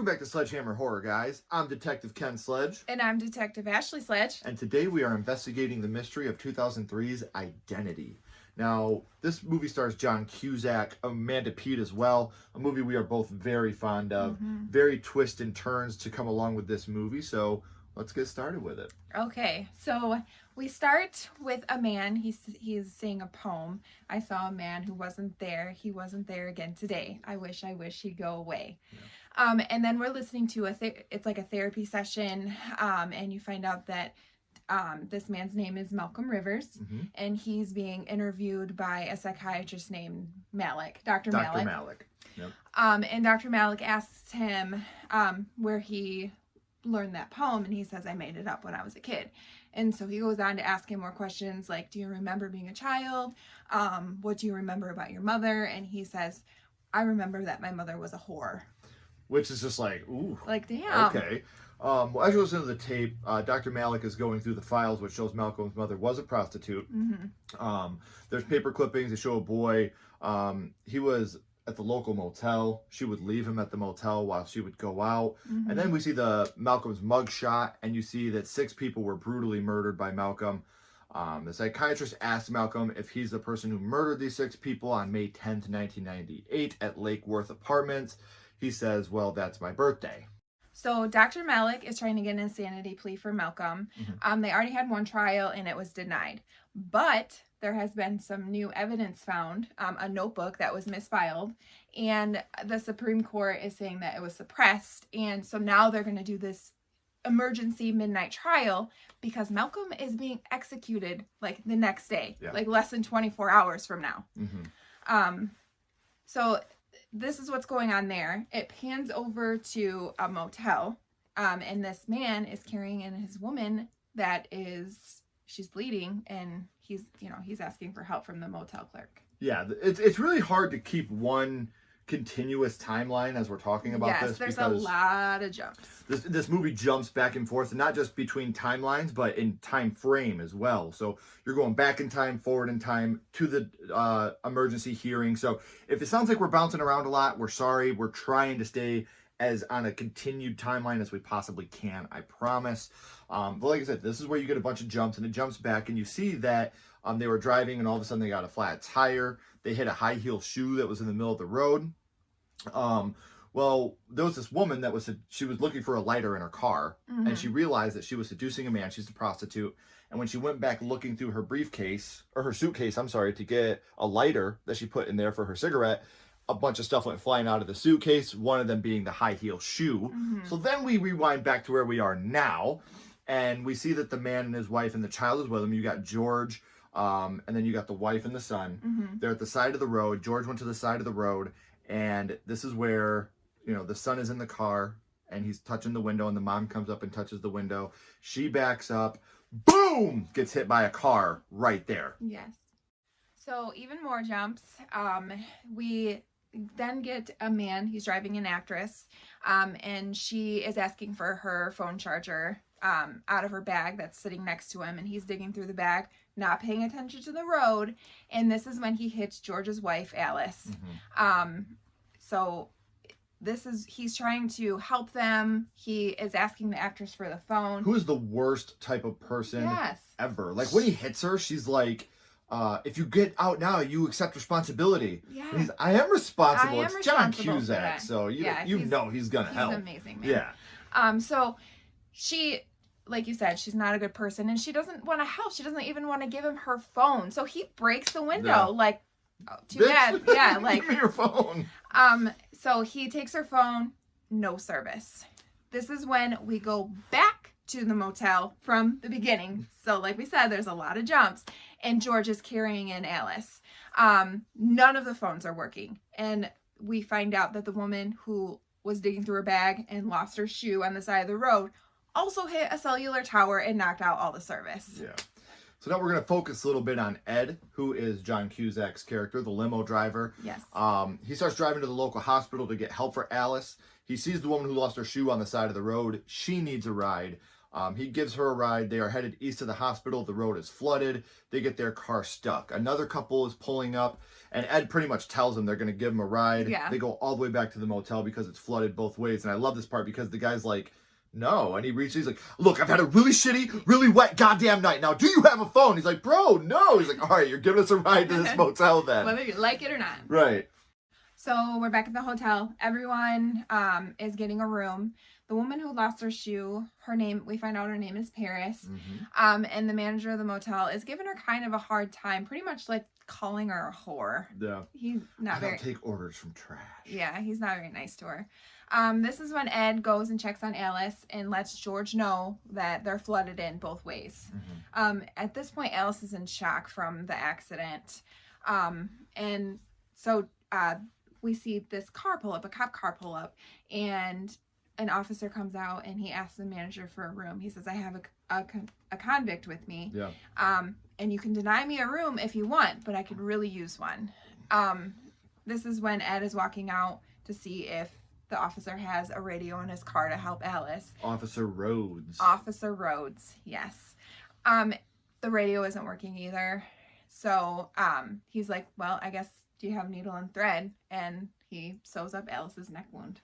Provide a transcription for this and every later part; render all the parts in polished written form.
Welcome back to Sledgehammer Horror, guys. I'm Detective Ken Sledge. And I'm Detective Ashley Sledge. And today we are investigating the mystery of 2003's Identity. Now, this movie stars John Cusack, Amanda Peet as well, a movie we are both very fond of. Very twists and turns to come along with this movie, so let's get started with it. Okay, so we start with a man. He's saying a poem. I saw a man who wasn't there. He wasn't there again today. I wish he'd go away. Yeah. And then we're listening to it's like a therapy session, and you find out that this man's name is Malcolm Rivers, and he's being interviewed by a psychiatrist named Malik, Dr. Malik. Yep. And Dr. Malik asks him where he learned that poem, and he says, I made it up when I was a kid. And so he goes on to ask him more questions like, do you remember being a child? What do you remember about your mother? And he says, I remember that my mother was a whore. Which is just like, ooh. Like, damn. Okay. Well, as you listen to the tape, Dr. Malik is going through the files, which shows Malcolm's mother was a prostitute. There's paper clippings that show a boy. He was at the local motel. She would leave him at the motel while she would go out. And then we see Malcolm's mug shot, and you see that 6 people were brutally murdered by Malcolm. The psychiatrist asked Malcolm if he's the person who murdered these 6 people on May 10th, 1998 at Lake Worth Apartments. He says, well, that's my birthday. So Dr. Malik is trying to get an insanity plea for Malcolm. They already had one trial and it was denied. But there has been some new evidence found, a notebook that was misfiled, and the Supreme Court is saying that it was suppressed. And so now they're going to do this emergency midnight trial because Malcolm is being executed like the next day, like less than 24 hours from now. So this is what's going on there. It pans over to a motel, and this man is carrying in his woman she's bleeding, and he's asking for help from the motel clerk. Yeah, it's really hard to keep one continuous timeline as we're talking about this. Yes, there's a lot of jumps. This movie jumps back and forth, and not just between timelines, but in time frame as well. So you're going back in time, forward in time to the emergency hearing. So if it sounds like we're bouncing around a lot, we're sorry. We're trying to stay as on a continued timeline as we possibly can, I promise. But like I said, this is where you get a bunch of jumps, and it jumps back, and you see that they were driving, and all of a sudden they got a flat tire. They hit a high heel shoe that was in the middle of the road. Well, there was this woman she was looking for a lighter in her car, and she realized that she was seducing a man. She's a prostitute. And when she went back looking through her briefcase, or her suitcase, to get a lighter that she put in there for her cigarette, a bunch of stuff went flying out of the suitcase, one of them being the high heel shoe. So then we rewind back to where we are now, and we see that the man and his wife and the child is with him. You got George, and then you got the wife and the son. They're at the side of the road. George went to the side of the road, and this is where, the son is in the car, and he's touching the window, and the mom comes up and touches the window. She backs up, boom, gets hit by a car right there. Yes. So even more jumps. We then get a man, he's driving an actress, and she is asking for her phone charger out of her bag that's sitting next to him, and he's digging through the bag, not paying attention to the road, and this is when he hits George's wife, Alice. So he's trying to help them. He is asking the actress for the phone. Who is the worst type of person ever? Like, when he hits her, she's like, if you get out now, you accept responsibility. Yeah. And I am responsible. It's John Cusack, so you know he's gonna help. He's amazing, man. Yeah. So she, like you said, she's not a good person, and she doesn't want to help. She doesn't even want to give him her phone. So he breaks the window, like, oh, too bad. Yeah, like, give me your phone. So he takes her phone, no service. This is when we go back to the motel from the beginning. So like we said, there's a lot of jumps, and George is carrying in Alice. None of the phones are working, and we find out that the woman who was digging through her bag and lost her shoe on the side of the road also hit a cellular tower and knocked out all the service. Yeah. So now we're going to focus a little bit on Ed, who is John Cusack's character, the limo driver. Yes. He starts driving to the local hospital to get help for Alice. He sees the woman who lost her shoe on the side of the road. She needs a ride. He gives her a ride. They are headed east to the hospital. The road is flooded. They get their car stuck. Another couple is pulling up, and Ed pretty much tells them they're going to give him a ride. Yeah. They go all the way back to the motel because it's flooded both ways. And I love this part because the guy's like, no. And he's like, look, I've had a really shitty, really wet goddamn night. Now, do you have a phone? He's like, bro, no. He's like, all right, you're giving us a ride to this motel then. Whether you like it or not. Right. So we're back at the hotel. Everyone is getting a room. The woman who lost her shoe, we find out her name is Paris. Mm-hmm. And the manager of the motel is giving her kind of a hard time, pretty much like calling her a whore. Yeah. He's not I very... don't take orders from trash. Yeah, he's not very nice to her. This is when Ed goes and checks on Alice and lets George know that they're flooded in both ways. Mm-hmm. At this point, Alice is in shock from the accident. And so we see this car pull up, a cop car pull up, and an officer comes out and he asks the manager for a room. He says, I have a convict with me. Yeah. And you can deny me a room if you want, but I could really use one. This is when Ed is walking out to see if the officer has a radio in his car to help Alice. Officer Rhodes, yes. The radio isn't working either. So he's like, well, I guess, do you have needle and thread? And he sews up Alice's neck wound.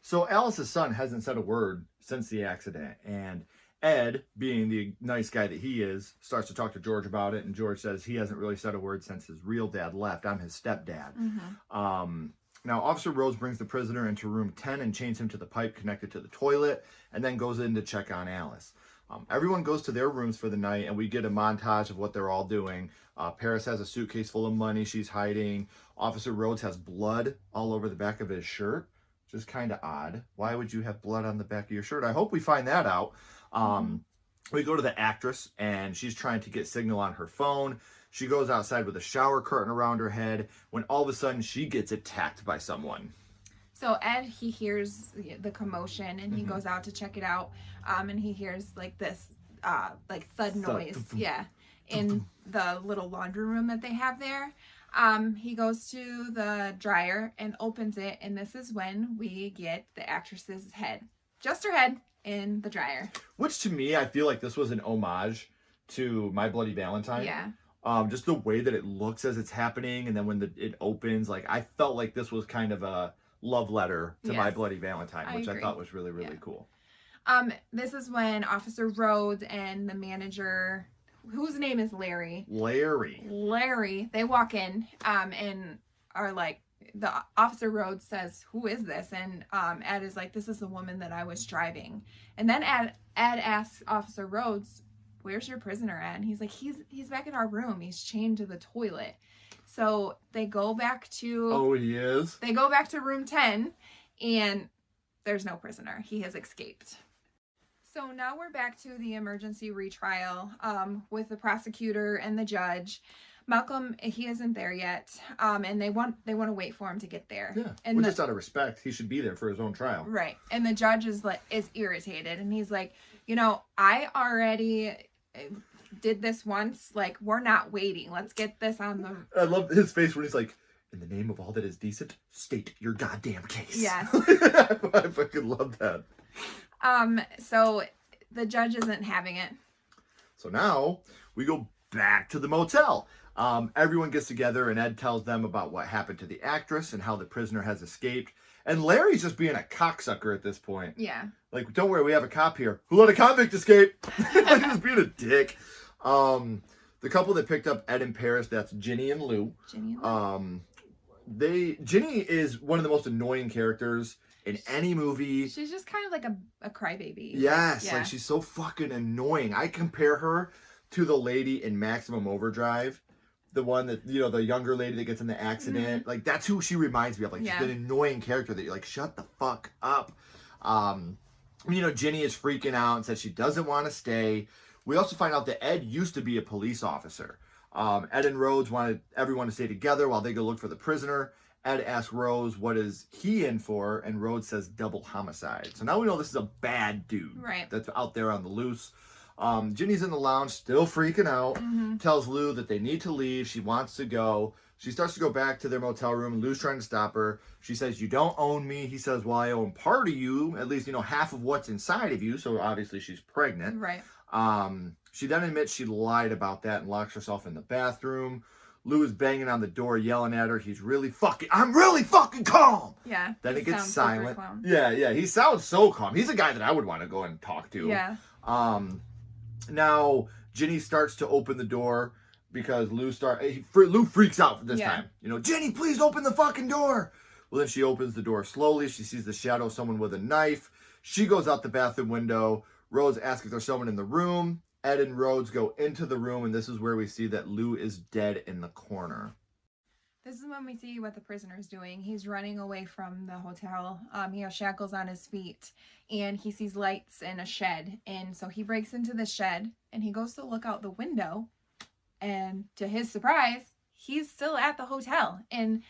So Alice's son hasn't said a word since the accident, and Ed, being the nice guy that he is, starts to talk to George about it, and George says he hasn't really said a word since his real dad left. I'm his stepdad. Mm-hmm. Now, Officer Rhodes brings the prisoner into room 10 and chains him to the pipe connected to the toilet, and then goes in to check on Alice. Everyone goes to their rooms for the night, and we get a montage of what they're all doing. Paris has a suitcase full of money she's hiding. Officer Rhodes has blood all over the back of his shirt, which is kind of odd. Why would you have blood on the back of your shirt? I hope we find that out. We go to the actress, and she's trying to get signal on her phone. She goes outside with a shower curtain around her head when all of a sudden she gets attacked by someone. So Ed, he hears the commotion and he goes out to check it out. And he hears like this like thud noise. Yeah. In the little laundry room that they have there. He goes to the dryer and opens it. And this is when we get the actress's head. Just her head in the dryer. Which to me, I feel like this was an homage to My Bloody Valentine. Yeah. Just the way that it looks as it's happening, and then when it opens, like I felt like this was kind of a love letter to My Bloody Valentine, which I thought was really, really cool. This is when Officer Rhodes and the manager, whose name is Larry, they walk in and are like, the Officer Rhodes says, "Who is this?" And Ed is like, "This is the woman that I was driving." And then Ed asks Officer Rhodes, "Where's your prisoner at?" And he's like, he's back in our room. He's chained to the toilet. So they go back to... Oh, he is? They go back to room 10, and there's no prisoner. He has escaped. So now we're back to the emergency retrial with the prosecutor and the judge. Malcolm, he isn't there yet, and they want to wait for him to get there. Yeah, and just out of respect, he should be there for his own trial. Right, and the judge is irritated, and he's like, I already did this once. Like, we're not waiting. Let's get this on the... I love his face when he's like, "In the name of all that is decent, state your goddamn case." Yes. I fucking love that. So the judge isn't having it. So now we go back to the motel. Everyone gets together and Ed tells them about what happened to the actress and how the prisoner has escaped. And Larry's just being a cocksucker at this point. Yeah. Like, don't worry, we have a cop here who let a convict escape. Like, just being a dick. The couple that picked up Ed and Paris, that's Ginny and Lou. Ginny is one of the most annoying characters in any movie. She's just kind of like a crybaby. Yes, yeah. Like she's so fucking annoying. I compare her to the lady in Maximum Overdrive. The one that, the younger lady that gets in the accident. Like, that's who she reminds me of. Like, she's an annoying character that you're like, shut the fuck up. Ginny is freaking out and says she doesn't want to stay. We also find out that Ed used to be a police officer. Ed and Rhodes wanted everyone to stay together while they go look for the prisoner. Ed asks Rhodes what is he in for, and Rhodes says double homicide. So now we know this is a bad dude. Right. That's out there on the loose. Ginny's in the lounge, still freaking out. Mm-hmm. Tells Lou that they need to leave. She wants to go. She starts to go back to their motel room. Lou's trying to stop her. She says, "You don't own me." He says, "Well, I own part of you, at least, half of what's inside of you." So obviously she's pregnant. Right. She then admits she lied about that and locks herself in the bathroom. Lou is banging on the door, yelling at her. I'm really fucking calm. Yeah. Then it gets silent. Clown. Yeah. He sounds so calm. He's a guy that I would want to go and talk to. Yeah. Now Ginny starts to open the door because Lou freaks out this time. "Ginny, please open the fucking door." Well, then she opens the door slowly. She sees the shadow of someone with a knife. She goes out the bathroom window. Rose asks if there's someone in the room. Ed and Rhodes go into the room, and this is where we see that Lou is dead in the corner. This is when we see what the prisoner's doing. He's running away from the hotel. He has shackles on his feet, and he sees lights in a shed. And so he breaks into the shed, and he goes to look out the window. And to his surprise, he's still at the hotel. And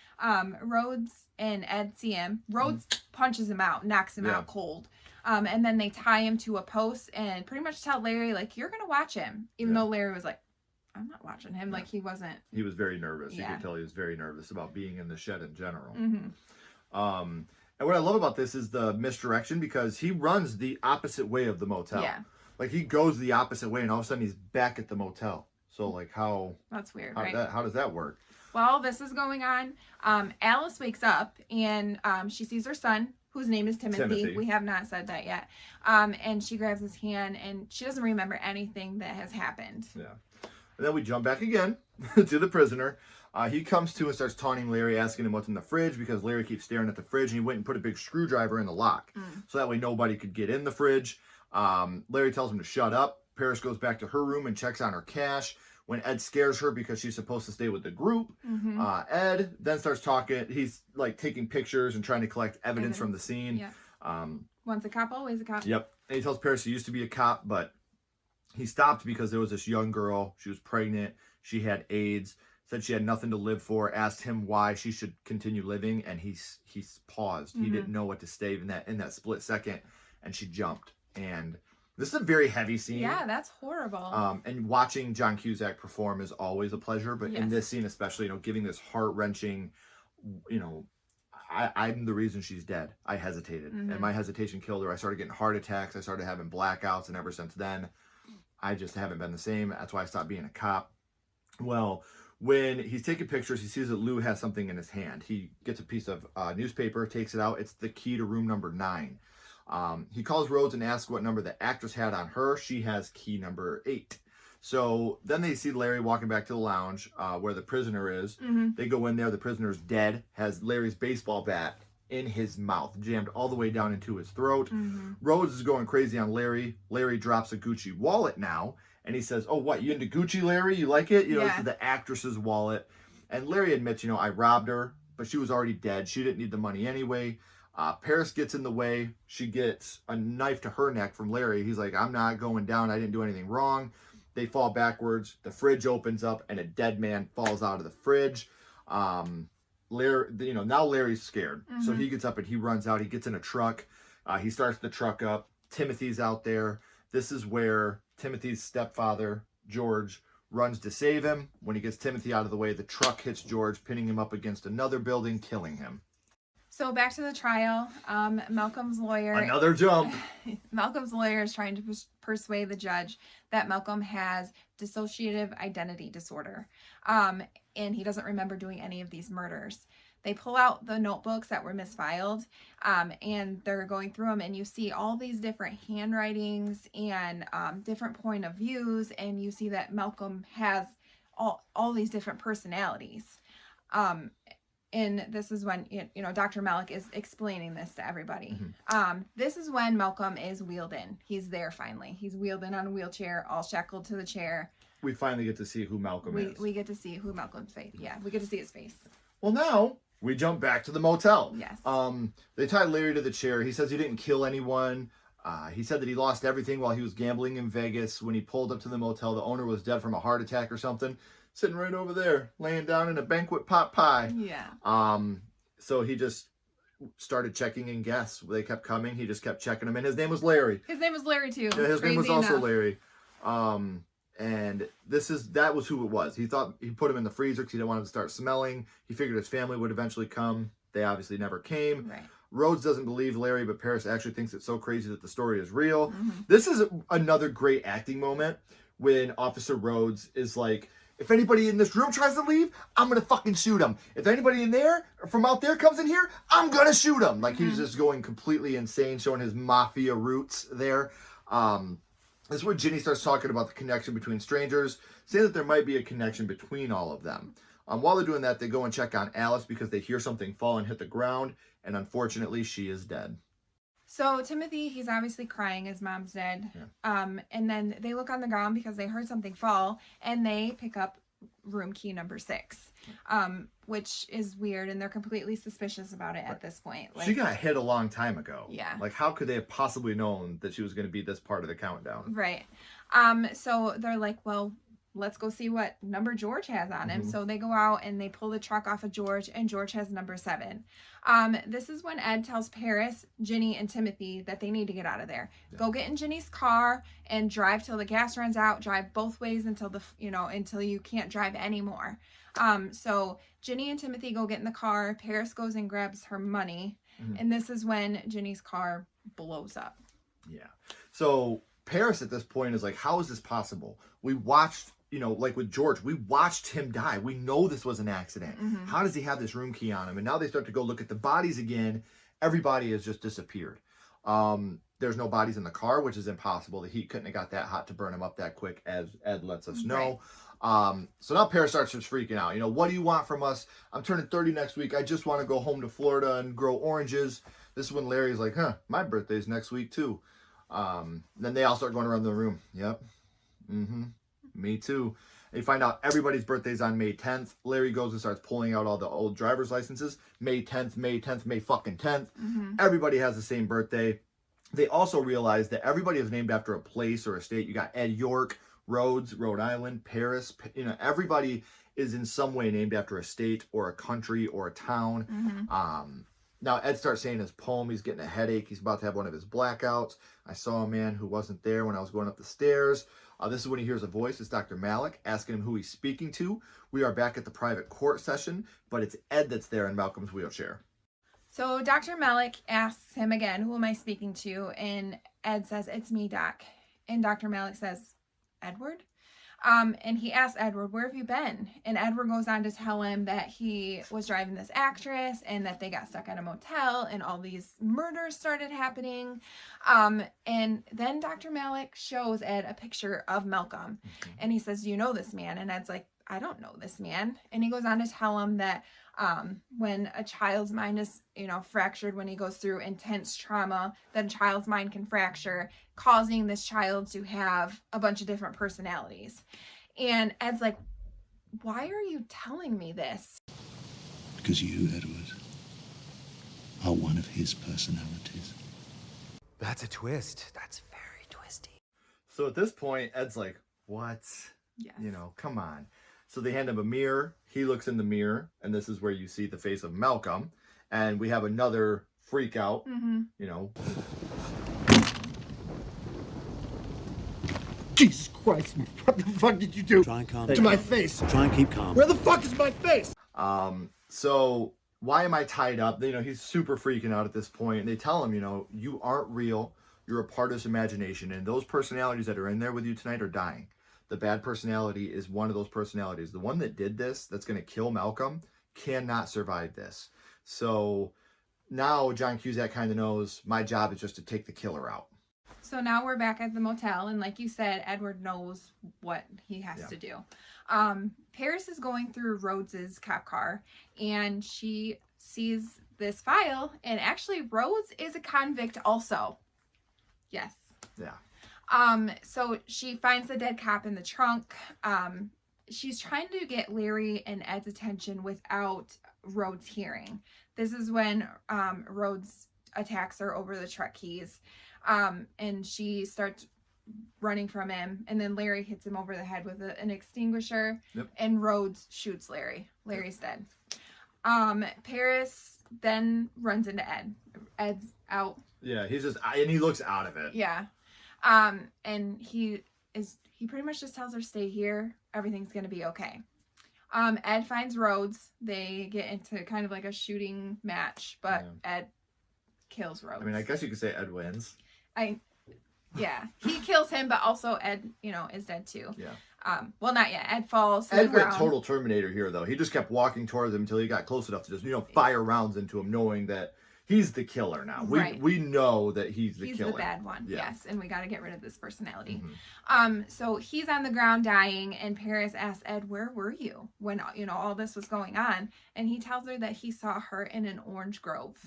Rhodes and Ed see him. Rhodes punches him out, knocks him out cold. And then they tie him to a post and pretty much tell Larry, like, "You're going to watch him." Even though Larry was like, "I'm not watching him." Like, he wasn't. He was very nervous. Yeah. You could tell he was very nervous about being in the shed in general. Mm-hmm. And what I love about this is the misdirection, because he runs the opposite way of the motel. Yeah. Like, he goes the opposite way, and all of a sudden he's back at the motel. So, like, That's weird, right? How does that work? While this is going on, Alice wakes up, and she sees her son, whose name is Timothy. We have not said that yet. And she grabs his hand, and she doesn't remember anything that has happened. Yeah. And then we jump back again to the prisoner. He comes to and starts taunting Larry, asking him what's in the fridge, because Larry keeps staring at the fridge, and he went and put a big screwdriver in the lock. So that way nobody could get in the fridge. Larry tells him to shut up. Paris goes back to her room and checks on her cash. When Ed scares her because she's supposed to stay with the group, Ed then starts talking. He's like taking pictures and trying to collect evidence from the scene. Yeah. Once a cop, always a cop. Yep. And he tells Paris he used to be a cop, but he stopped because there was this young girl. She was pregnant. She had AIDS. Said she had nothing to live for. Asked him why she should continue living, and he paused. He didn't know what to say in that split second, and she jumped. And this is a very heavy scene. Yeah, that's horrible. And watching John Cusack perform is always a pleasure, but in this scene especially, giving this heart-wrenching, I'm the reason she's dead. I hesitated, and my hesitation killed her. I started getting heart attacks. I started having blackouts, and ever since then, I just haven't been the same. That's why I stopped being a cop. Well, when he's taking pictures, he sees that Lou has something in his hand. He gets a piece of newspaper, takes it out. It's the key to room number 9. He calls Rhodes and asks what number the actress had on her. She has key number 8. So then they see Larry walking back to the lounge where the prisoner is. They go in there. The prisoner's dead, has Larry's baseball bat in his mouth, jammed all the way down into his throat. Rhodes is going crazy on Larry. Larry drops a Gucci wallet now, and he says, "Oh, what, you into Gucci, Larry? You like it?" This is the actress's wallet. And Larry admits, I robbed her, but she was already dead. She didn't need the money anyway. Paris gets in the way. She gets a knife to her neck from Larry. He's like, "I'm not going down. I didn't do anything wrong." They fall backwards. The fridge opens up, and a dead man falls out of the fridge. Larry, now Larry's scared. So he gets up and he runs out. He gets in a truck. He starts the truck up. Timothy's out there. This is where Timothy's stepfather, George, runs to save him. When he gets Timothy out of the way, the truck hits George, pinning him up against another building, killing him. So back to the trial. Malcolm's lawyer. Another jump. Malcolm's lawyer is trying to persuade the judge that Malcolm has dissociative identity disorder. And he doesn't remember doing any of these murders. They pull out the notebooks that were misfiled, and they're going through them, and you see all these different handwritings and different point of views, and you see that Malcolm has all these different personalities. And this is when, Dr. Malik is explaining this to everybody. This is when Malcolm is wheeled in. He's there finally. He's wheeled in on a wheelchair, all shackled to the chair. We finally get to see who Malcolm is. We get to see who Malcolm's face. Yeah, we get to see his face. Well, now we jump back to the motel. Yes. They tie Larry to the chair. He says he didn't kill anyone. He said that he lost everything while he was gambling in Vegas. When he pulled up to the motel, the owner was dead from a heart attack or something. Sitting right over there, laying down in a banquet pot pie. Yeah. So he just started checking in guests. They kept coming. He just kept checking them in. His name was Larry. His name was Larry, too. Yeah, his name was also Larry. And that was who it was. He thought he put him in the freezer because he didn't want him to start smelling. He figured his family would eventually come. They obviously never came. Right. Rhodes doesn't believe Larry, but Paris actually thinks it's so crazy that the story is real. Mm-hmm. This is another great acting moment when Officer Rhodes is like, if anybody in this room tries to leave, I'm going to fucking shoot him. If anybody in there, from out there comes in here, I'm going to shoot him. Like, he's just going completely insane, showing his mafia roots there. This is where Ginny starts talking about the connection between strangers, saying that there might be a connection between all of them. While they're doing that, they go and check on Alice because they hear something fall and hit the ground, and unfortunately, she is dead. So Timothy, he's obviously crying. His mom's dead. Yeah. And then they look on the ground because they heard something fall, and they pick up room key number 6, which is weird, and they're completely suspicious about it at this point. She got hit a long time ago. Yeah. Like, how could they have possibly known that she was going to be this part of the countdown? Right. So they're like, well, let's go see what number George has on him. So they go out and they pull the truck off of George, and George has number 7. This is when Ed tells Paris, Ginny, and Timothy that they need to get out of there. Yeah. Go get in Ginny's car and drive till the gas runs out. Drive both ways until until you can't drive anymore. So Ginny and Timothy go get in the car. Paris goes and grabs her money, and this is when Ginny's car blows up. Yeah. So Paris at this point is like, how is this possible? We watched, like with George, we watched him die. We know this was an accident. How does he have this room key on him? And now they start to go look at the bodies again. Everybody has just disappeared. There's no bodies in the car, which is impossible. The heat couldn't have got that hot to burn him up that quick, as Ed lets us know. Right. So now Paris starts just freaking out. What do you want from us? I'm turning 30 next week. I just want to go home to Florida and grow oranges. This is when Larry's like, my birthday's next week too. Then they all start going around the room. Yep. Me too. They find out everybody's birthday's on May 10th. Larry goes and starts pulling out all the old driver's licenses. May 10th, May 10th, May fucking 10th. Everybody has the same birthday. They also realize that everybody is named after a place or a state. You got Ed York, Rhodes, Rhode Island, Paris. Everybody is in some way named after a state or a country or a town. Now Ed starts saying his poem. He's getting a headache. He's about to have one of his blackouts. I saw a man who wasn't there when I was going up the stairs. This is when he hears a voice. It's Dr. Malik asking him who he's speaking to. We are back at the private court session, but it's Ed that's there in Malcolm's wheelchair. So Dr. Malik asks him again, who am I speaking to? And Ed says, it's me, Doc. And Dr. Malik says, Edward? And he asks Edward, where have you been? And Edward goes on to tell him that he was driving this actress and that they got stuck at a motel and all these murders started happening. And then Dr. Malik shows Ed a picture of Malcolm. And he says, do you know this man? And Ed's like, I don't know this man. And he goes on to tell him that when a child's mind is, fractured, when he goes through intense trauma, that a child's mind can fracture, causing this child to have a bunch of different personalities. And Ed's like, why are you telling me this? Because you, Edward, are one of his personalities. That's a twist. That's very twisty. So at this point, Ed's like, what? Yes. Come on. So they hand him a mirror. He looks in the mirror, and this is where you see the face of Malcolm. And we have another freak out, Jesus Christ, man. What the fuck did you do? Try and calm to down. my face. Try and keep calm. Where the fuck is my face? So why am I tied up? He's super freaking out at this point. And they tell him, you aren't real. You're a part of his imagination. And those personalities that are in there with you tonight are dying. The bad personality is one of those personalities. The one that did this, that's going to kill Malcolm, cannot survive this. So now John Cusack kind of knows my job is just to take the killer out. So now we're back at the motel, and like you said, Edward knows what he has to do. Paris is going through Rhodes's cop car, and she sees this file, and actually Rhodes is a convict also. Yes. Yeah. So she finds the dead cop in the trunk. She's trying to get Larry and Ed's attention without Rhodes hearing. This is when Rhodes attacks her over the truck keys. And she starts running from him, and then Larry hits him over the head with an extinguisher. Yep. And Rhodes shoots Larry. Larry's dead. Paris then runs into Ed. Ed's out. Yeah, and he looks out of it. Yeah. And he he pretty much just tells her, stay here, everything's gonna be okay. Ed finds Rhodes. They get into kind of like a shooting match, but Ed kills Rhodes. I mean, I guess you could say Ed wins. Yeah, he kills him, but also Ed, is dead too. Yeah. Well, not yet. Ed falls. Ed went total Terminator here, though. He just kept walking towards him until he got close enough to just, fire rounds into him, knowing that he's the killer now. We know that he's the killer. He's the bad one, yes, and we got to get rid of this personality. Mm-hmm. So he's on the ground dying, and Paris asks Ed, where were you when, all this was going on? And he tells her that he saw her in an orange grove.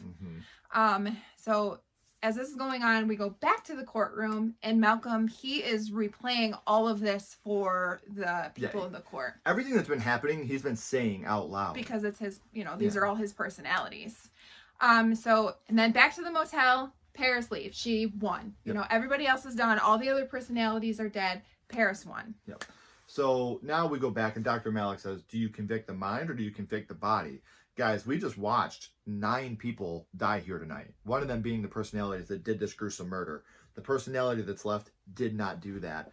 Mm-hmm. So as this is going on, we go back to the courtroom, and Malcolm, he is replaying all of this for the people in the court. Everything that's been happening, he's been saying out loud. Because it's his, these are all his personalities. So, and then back to the motel, Paris leaves. She won. Yep. Everybody else is done. All the other personalities are dead. Paris won. Yep. So now we go back, and Dr. Malik says, do you convict the mind or do you convict the body? Guys, we just watched 9 people die here tonight. One of them being the personalities that did this gruesome murder. The personality that's left did not do that.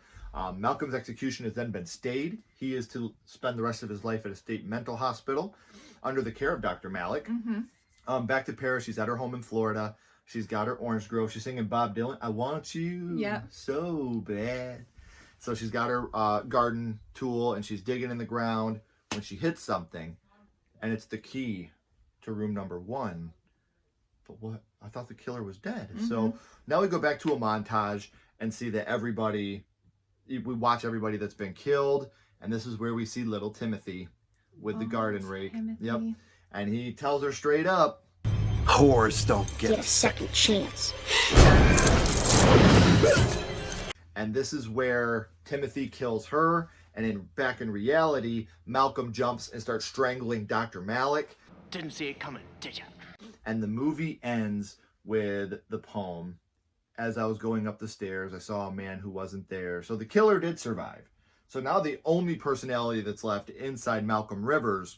Malcolm's execution has then been stayed. He is to spend the rest of his life at a state mental hospital under the care of Dr. Malik. Mm-hmm. Back to Paris. She's at her home in Florida. She's got her orange grove. She's singing Bob Dylan. I want you so bad. So she's got her garden tool, and she's digging in the ground when she hits something. And it's the key to room number 1. But what? I thought the killer was dead. Mm-hmm. So now we go back to a montage and see that we watch everybody that's been killed. And this is where we see little Timothy with the garden rake. Yep. And he tells her straight up, whores don't get a second chance. And this is where Timothy kills her. And back in reality, Malcolm jumps and starts strangling Dr. Malik. Didn't see it coming, did ya? And the movie ends with the poem. As I was going up the stairs, I saw a man who wasn't there. So the killer did survive. So now the only personality that's left inside Malcolm Rivers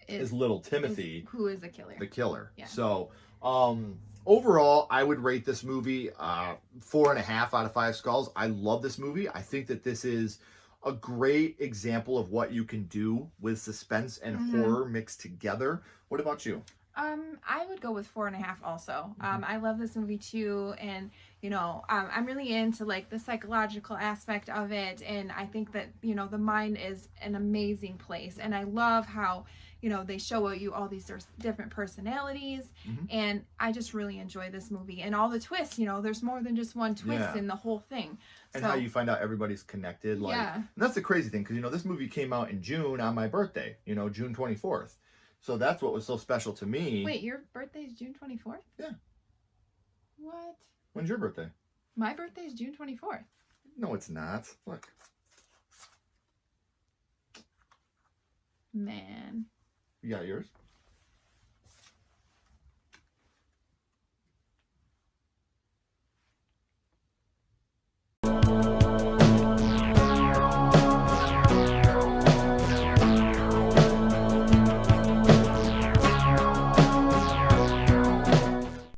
is little Timothy. Who is the killer? The killer. Yeah. So overall, I would rate this movie 4.5 out of 5 skulls. I love this movie. I think that this is a great example of what you can do with suspense and horror mixed together. What about you? I would go with 4.5 also. I love this movie too, and I'm really into like the psychological aspect of it, and I think that the mind is an amazing place, and I love how they show you all these different personalities, and I just really enjoy this movie and all the twists. There's more than just one twist in the whole thing. And how you find out everybody's connected. And that's the crazy thing, because this movie came out in June on my birthday, June 24th. So that's what was so special to me. Wait, your birthday is June 24th? Yeah. What? When's your birthday? My birthday is June 24th. No, it's not. Look. Man. You got yours?